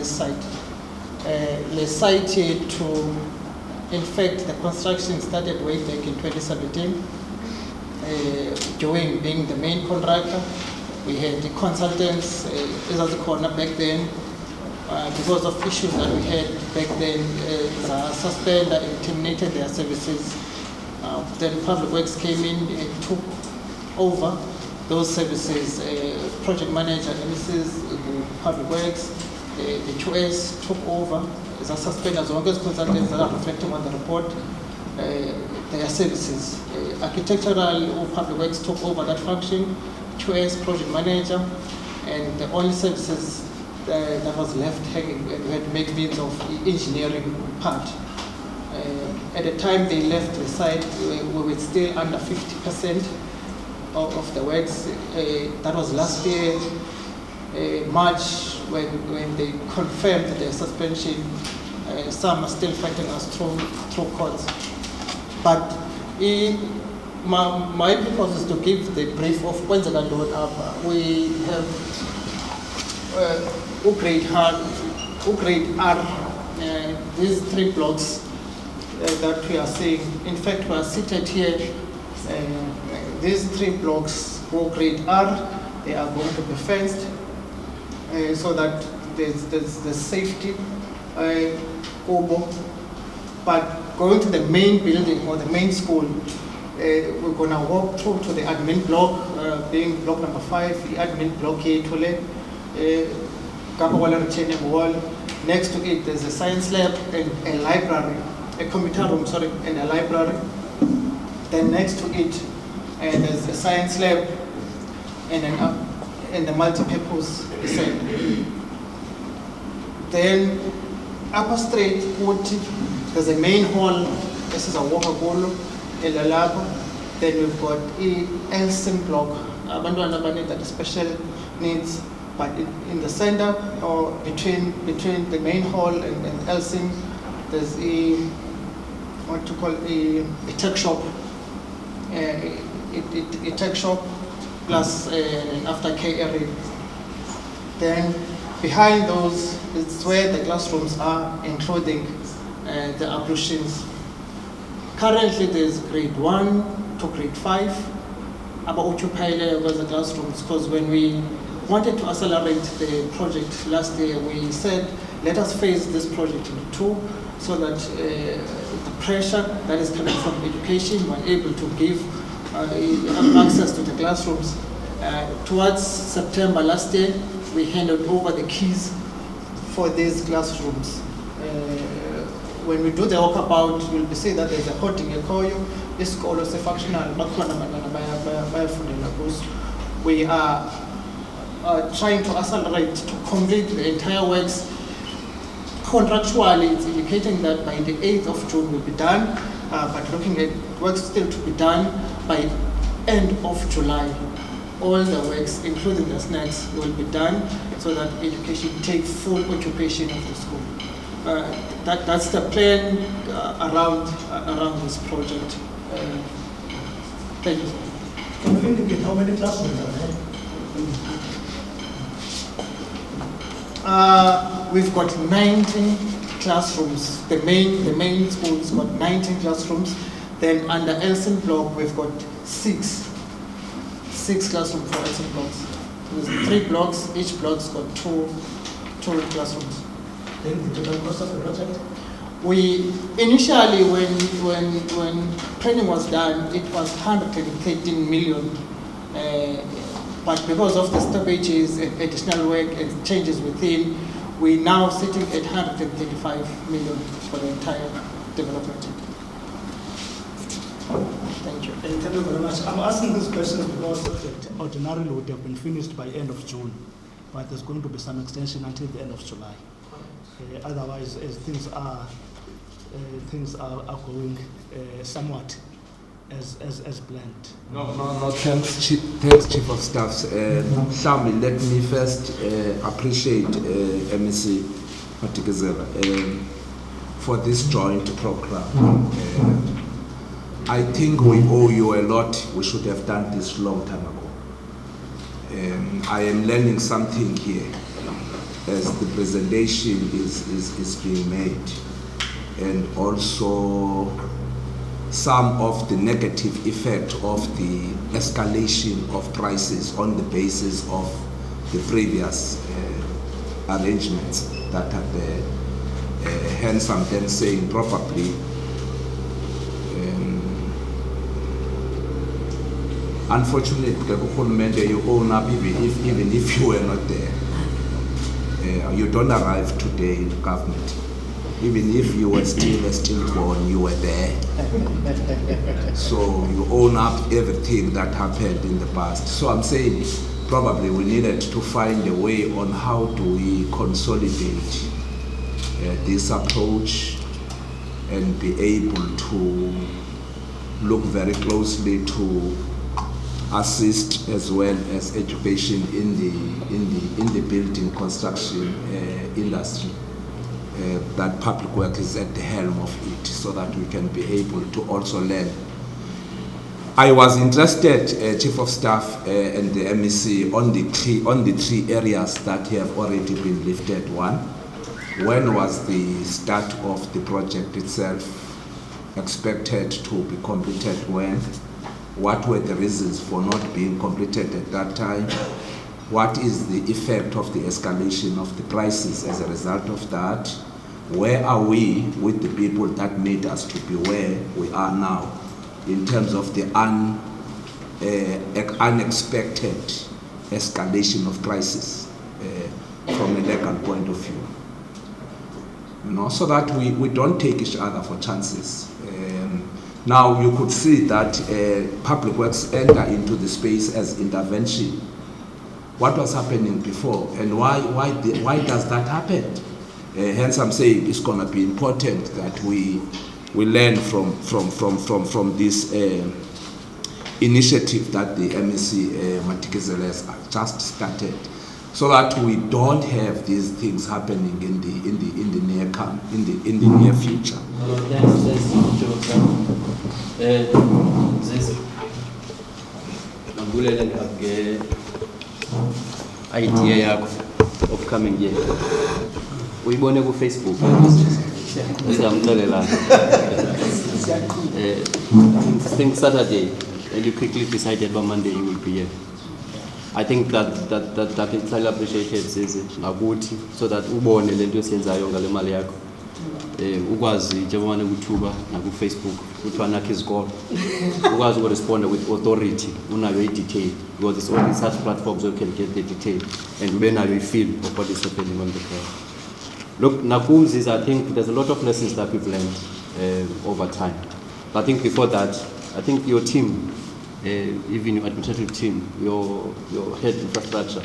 this site. The site in fact, the construction started way back in 2017. Joey being the main contractor, we had the consultants, as a corner back then, because of issues that we had back then, suspended and terminated their services. Then Public Works came in and took over those services. Project manager, Mrs. Public Works, the QS took over as a suspended as long as consultants that are reflecting on the report, their services. Architectural or Public Works took over that function, QS, project manager, and the only services that was left hanging, and we had to make means of the engineering part. At the time they left the site, we were still under 50% of the works. That was last year, March, when they confirmed the suspension. Some are still fighting us through courts. But my purpose is to give the brief of when the up. We have grade R, these 3 blocks that we are seeing. In fact, we are seated here. These 3 blocks, grade R, they are going to be fenced so that there's safety. But going to the main building or the main school, we're going to walk through to the admin block, being block number 5, the admin block here, retaining wall. Next to it, there's a science lab and a library, a computer room, and a library. Then next to it, there's a science lab and a multi-purpose center. Then upper straight, there's a main hall. This is a walker bolo, a lab. Then we've got a Elson block. Abandoned that is special needs, but in the center or between the main hall and Elson, there's a tech shop. A tech shop plus an aftercare area. Then behind those is where the classrooms are, including the ablutions. Currently, there's grade 1 to grade 5. About occupied was the classrooms, because when we wanted to accelerate the project last year, we said, let us phase this project into 2, so that the pressure that is coming from education, we're able to give access to the classrooms. Towards September last year, we handed over the keys for these classrooms. When we do the walkabout, you'll be seeing that there's a hoarding ekoyo. This school is a functional. We are trying to accelerate to complete the entire works. Contractually, it's indicating that by the 8th of June will be done, but looking at works still to be done by end of July. All the works, including the snacks, will be done so that education take full occupation of the school. That's the plan around this project. Thank you. Can you indicate how many classrooms are there? We've got 19 classrooms. The main school's got 19 classrooms. Then under Elson block, we've got 6 classrooms for Elson blocks. There's 3 blocks. Each block's got 2 classrooms. Then the total cost of the project? We initially, when planning was done, it was 113 million. But because of the stoppages and additional work and changes within, we're now sitting at 135 million for the entire development. Thank you. Thank you very much. I'm asking these questions because the project ordinarily would have been finished by end of June, but there's going to be some extension until the end of July. Otherwise, as things are going somewhat as planned. No. Thanks, Chief of Staff. Let me first appreciate MEC Matikizela for this joint program. I think we owe you a lot. We should have done this long time ago. I am learning something here. as the presentation is being made, and also some of the negative effect of the escalation of prices on the basis of the previous arrangements that are there. Hence I'm then saying probably unfortunately you own up even if you were not there. You don't arrive today in government. Even if you were still born, you were there. So you own up everything that happened in the past. So I'm saying probably we needed to find a way on how do we consolidate this approach and be able to look very closely to assist as well as education in the building construction industry. That public work is at the helm of it, so that we can be able to also learn. I was interested, Chief of Staff and the MEC, on the three areas that have already been lifted. One, when was the start of the project itself expected to be completed? When? What were the reasons for not being completed at that time? What is the effect of the escalation of the prices as a result of that? Where are we with the people that made us to be where we are now in terms of the unexpected escalation of prices from a legal point of view? You know, so that we don't take each other for chances. Now you could see that public works enter into the space as intervention. What was happening before, and why does that happen? Hence, I'm saying it's going to be important that we learn from this initiative that the MEC Matikizela has just started, so that we don't have these things happening in the near future. Idea yakho of coming here. Uyibone ku Facebook. Sizamxelela. I think Saturday, and you quickly decided by Monday you will be here. I think that it's highly appreciated ngakuthi, so that ubone lento esiyenzayo ngale mali yakho. Ukwazi njengoba nekuthuba naku Facebook uthi wanakhe izikolo. Ukwazi to respond with authority, unayo i-detail, because it's only such platforms where you can get the detail and ube nayo i-feel of what is happening on the ground. Look, Nakumzis, I think there's a lot of lessons that we've learned over time. But I think before that, I think your team, even your administrative team, your head infrastructure,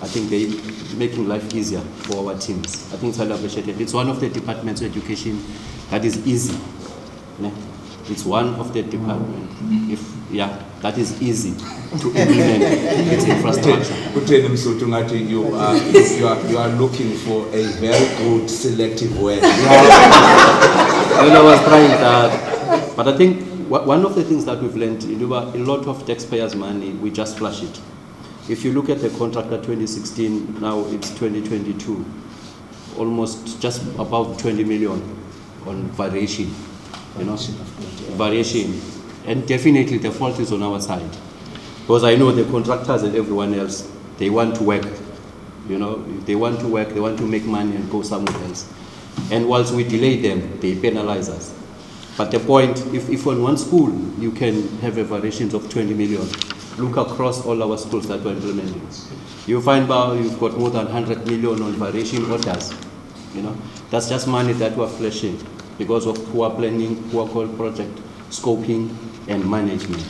I think they're making life easier for our teams. I think it's highly appreciated. It's one of the departments of education that is easy. It's one of the departments, that is easy to implement its infrastructure. You are looking for a very good selective word. I was trying that. But I think one of the things that we've learned, a lot of taxpayers' money, we just flush it. If you look at the contract at 2016, now it's 2022, almost just above 20 million on variation. Variation. And definitely the fault is on our side. Because I know the contractors and everyone else, they want to work. If they want to work, they want to make money and go somewhere else. And whilst we delay them, they penalize us. But the point, if on one school you can have a variation of 20 million, look across all our schools that we're implementing. You find you've got more than 100 million on variation orders. That's just money that we're flashing because of poor planning, poor project scoping and management.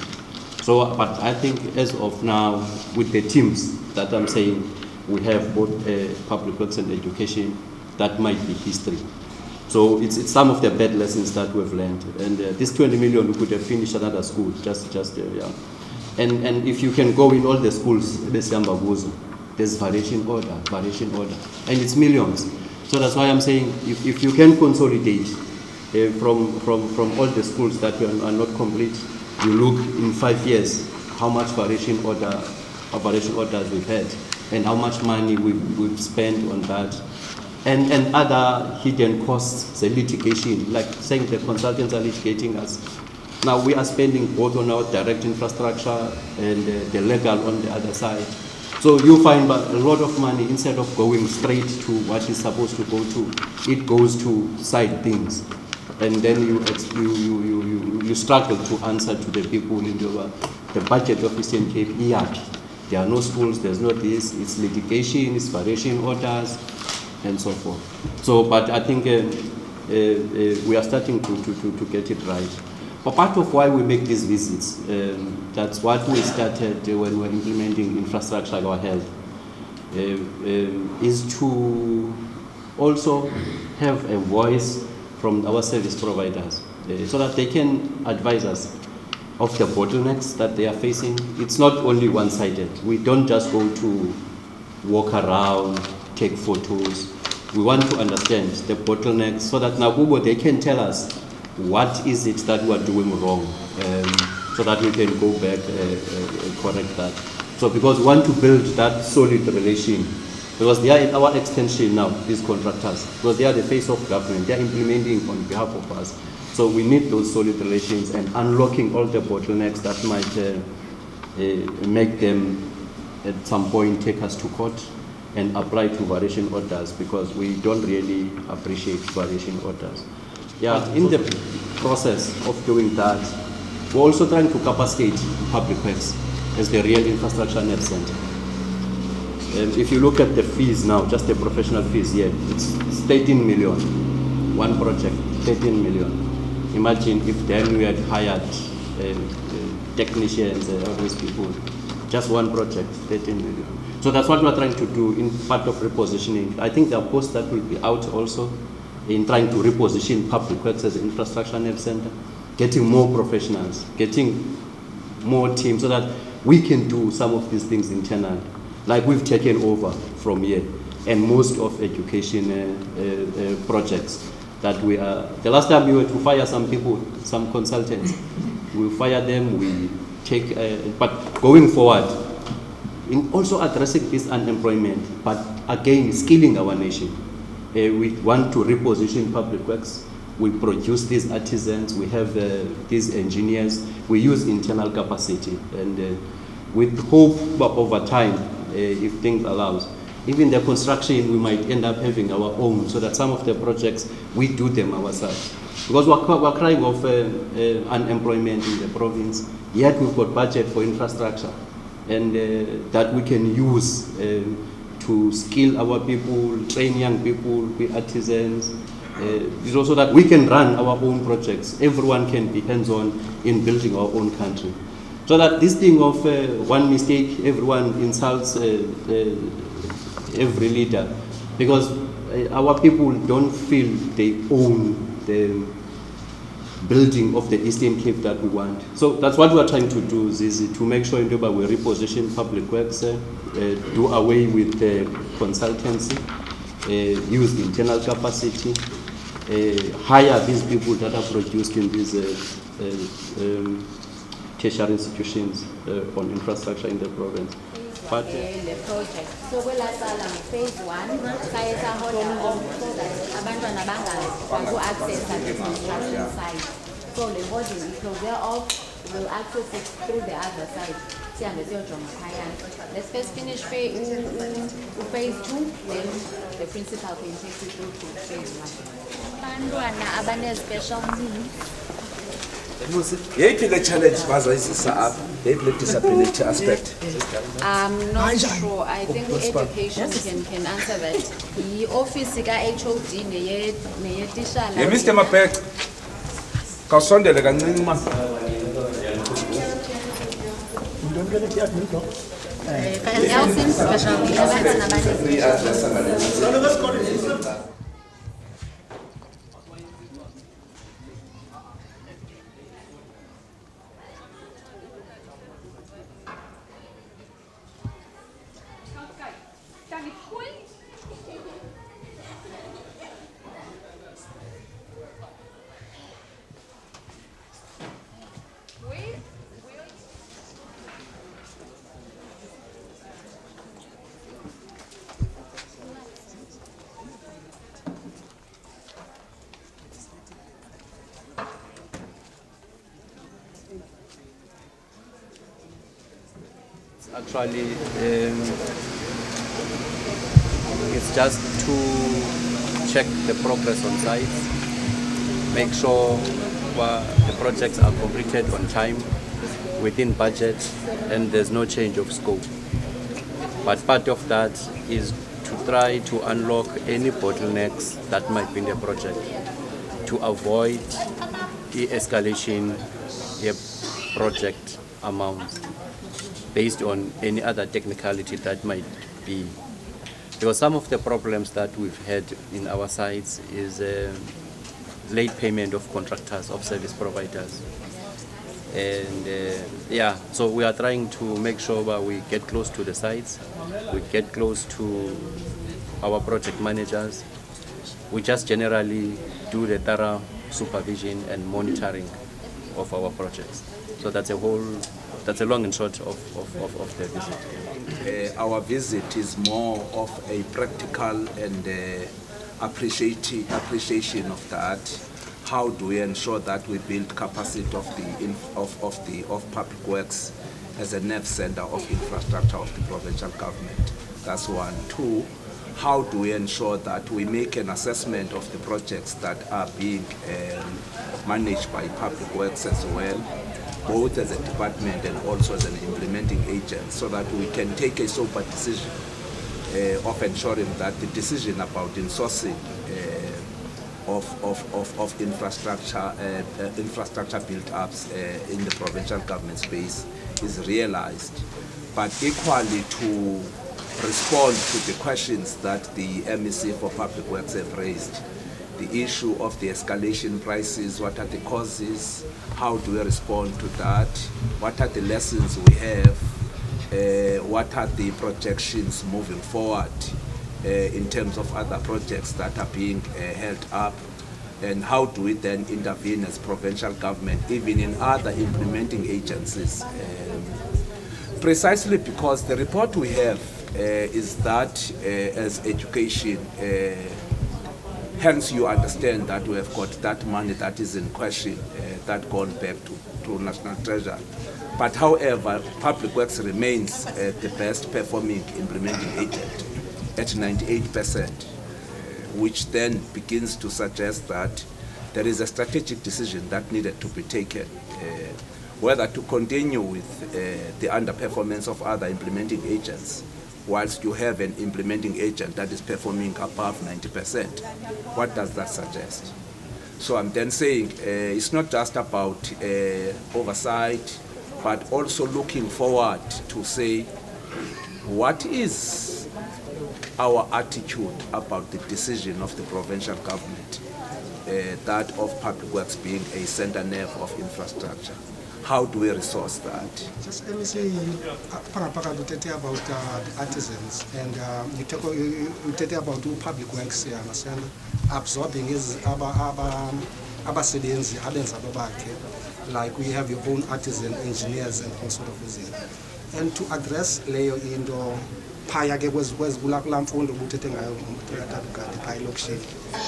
So, but I think as of now, with the teams that I'm saying, we have both public works and education, that might be history. So it's some of the bad lessons that we've learned. And this 20 million, we could have finished another school, And if you can go in all the schools, there's variation order, and it's millions. So that's why I'm saying, if you can consolidate from all the schools that are not complete, you look in 5 years how much variation orders we've had, and how much money we've spent on that. And other hidden costs, the litigation, like saying the consultants are litigating us. Now we are spending both on our direct infrastructure and the legal on the other side. So you find a lot of money, instead of going straight to what it's supposed to go to, it goes to side things. And then you struggle to answer to the people in the budget of Eastern Cape. There are no schools, there's no this, it's litigation, it's variation orders, and so forth. So, but I think we are starting to get it right. But part of why we make these visits, that's what we started when we were implementing infrastructure like our health, is to also have a voice from our service providers so that they can advise us of the bottlenecks that they are facing. It's not only one-sided. We don't just go to walk around, take photos. We want to understand the bottlenecks so that Nakubo, they can tell us what is it that we are doing wrong, so that we can go back and correct that. So because we want to build that solid relation, because they are in our extension now, these contractors, because they are the face of government, they are implementing on behalf of us. So we need those solid relations and unlocking all the bottlenecks that might make them at some point take us to court and apply to variation orders, because we don't really appreciate variation orders. Yeah, in the process of doing that, we're also trying to capacitate public works as the real infrastructure net center. If you look at the fees now, just the professional fees here, it's 13 million. One project, 13 million. Imagine if then we had hired technicians and all these people, just one project, 13 million. So that's what we're trying to do in part of repositioning. I think there are posts that will be out also in trying to reposition public works as an infrastructure net center, getting more professionals, getting more teams so that we can do some of these things internally, like we've taken over from here, and most of education projects that we are. The last time we were to fire some people, some consultants, we fire them, we take, but going forward, in also addressing this unemployment, but again, skilling our nation. We want to reposition public works. We produce these artisans, we have these engineers, we use internal capacity, and with hope over time, if things allows, even the construction, we might end up having our own, so that some of the projects, we do them ourselves. Because we're crying of unemployment in the province, yet we've got budget for infrastructure, and that we can use to skill our people, train young people, be artisans, so that we can run our own projects. Everyone can be hands-on in building our own country. So that this thing of one mistake, everyone insults every leader, because our people don't feel they own the building of the Eastern Cape that we want. So that's what we're trying to do, is to make sure in Dubai we reposition public works, do away with consultancy, use internal capacity, hire these people that are produced in these tertiary institutions on infrastructure in the province. But the project. So kwelasala phase 1 saye sahola off so that abantwana bangakwazi access at the construction site. So the body because they're off will access it through the other side. Sihambe siyojonga phayana. Let's first finish phase 2, then the principal can take you through to phase 1. Abantwana abane special needs. The challenge the disability aspect. I'm not sure. I think education can answer that. The office ka HOD neye tishala. Mr. Mapek, kasondele kancinci ma. Special Actually, it's just to check the progress on sites, make sure the projects are completed on time, within budget, and there's no change of scope. But part of that is to try to unlock any bottlenecks that might be in the project, to avoid the escalation project amounts based on any other technicality that might be. Because some of the problems that we've had in our sites is late payment of contractors, of service providers. And so we are trying to make sure that we get close to the sites, we get close to our project managers. We just generally do the thorough supervision and monitoring of our projects. So that's a long and short of the visit. Our visit is more of a practical and appreciation of that. How do we ensure that we build capacity of public works as a nerve center of infrastructure of the provincial government? That's one. Two, how do we ensure that we make an assessment of the projects that are being managed by public works as well, both as a department and also as an implementing agent, so that we can take a sober decision of ensuring that the decision about insourcing of infrastructure build-ups in the provincial government space is realized, but equally to respond to the questions that the MEC for Public Works have raised. The issue of the escalation prices, what are the causes, how do we respond to that, what are the lessons we have, what are the projections moving forward in terms of other projects that are being held up, and how do we then intervene as provincial government, even in other implementing agencies. Precisely because the report we have is that as education, hence you understand that we have got that money that is in question, that gone back to National Treasury. But however, Public Works remains the best performing implementing agent at 98%, which then begins to suggest that there is a strategic decision that needed to be taken, whether to continue with the underperformance of other implementing agents, whilst you have an implementing agent that is performing above 90%. What does that suggest? So I'm then saying it's not just about oversight, but also looking forward to say, what is our attitude about the decision of the provincial government, that of Public Works being a center nerve of infrastructure? How do we resource that? Just let me say, you talk about the artisans, and you talk about Public Works, you understand, absorbing is abasebenzi abenza babakhe, like we have your own artisan engineers and all sort of things. And to address leyo into phaya ke kula mfundo ubuthethe ngayo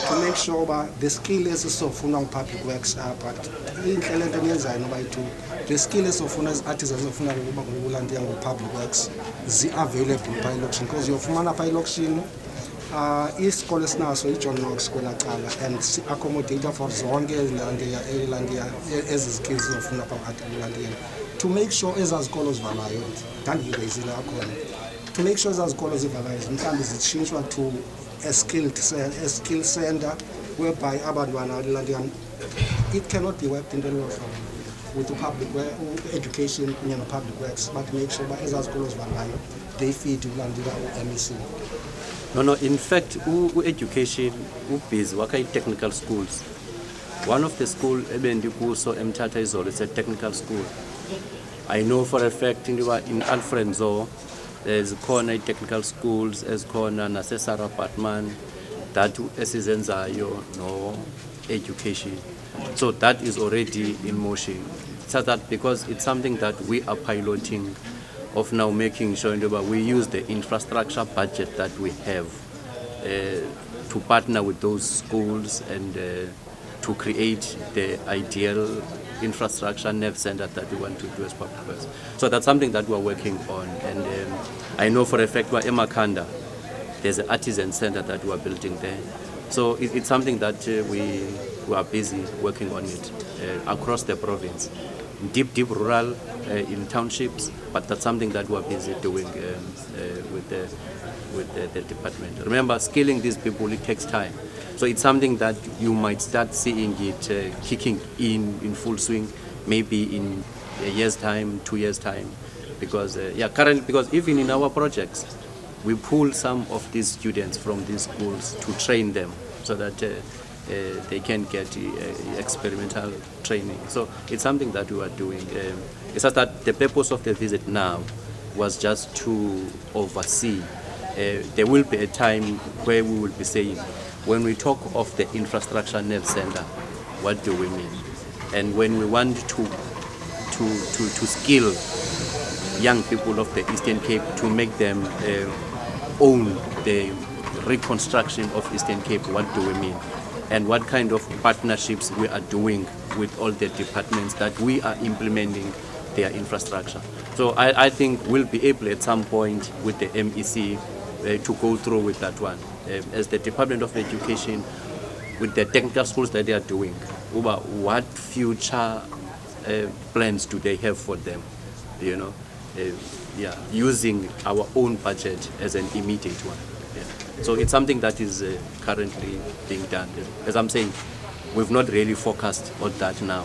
to make sure that the skill esizofuna Public Works but indlela into enyenzayo noba yithi the skill esizofuna as artisans zofuna ukuba ngokulandiya Public Works zi-available pha elokishini, because uyofumana pha elokishini isikole sinaso iJohn Knox kwela cala and si-accommodate for zonke ezilandiya ezi skills zizofuna pha elandiya, to make sure ezazikolo zivalayo ndandiyibeyizile akhona, to make sure ezazikolo zivalayo mhlawumbi zitshintshwa to a skill center whereby abantwana elandiya, it cannot be worked in the law with the public education kunye Public Works, but make sure that ezazikolo zivalayo they feed ulandira MEC. No, in fact, education, busy work at technical schools. One of the school, Ebendikuso Mtata Izolo, it's a technical school. I know for a fact in Alfrenzo, there's corner technical schools, as corner Nasesar apartment, that Esizenzayo, no education. So that is already in motion. So that because it's something that we are piloting, of now making sure that we use the infrastructure budget that we have to partner with those schools and to create the ideal infrastructure nerve center that we want to do as public works. So that's something that we're working on, and I know for a fact we're Emakanda. There's an artisan center that we're building there. So it's something that we are busy working on it across the province. Deep rural in townships, but that's something that we're busy doing with the department. Remember, skilling these people, it takes time. So it's something that you might start seeing it kicking in full swing, maybe in a year's time, 2 years' time. Because, currently, because even in our projects, we pull some of these students from these schools to train them so that they can get experimental training. So it's something that we are doing. It's just that the purpose of the visit now was just to oversee. There will be a time where we will be saying, when we talk of the infrastructure nerve center, what do we mean? And when we want to skill young people of the Eastern Cape to make them own the reconstruction of Eastern Cape, what do we mean? And what kind of partnerships we are doing with all the departments that we are implementing their infrastructure. So I think we'll be able at some point with the MEC to go through with that one. As the Department of Education, with the technical schools that they are doing, what future plans do they have for them, you know? Using our own budget as an immediate one. So it's something that is currently being done. As I'm saying, we've not really focused on that now.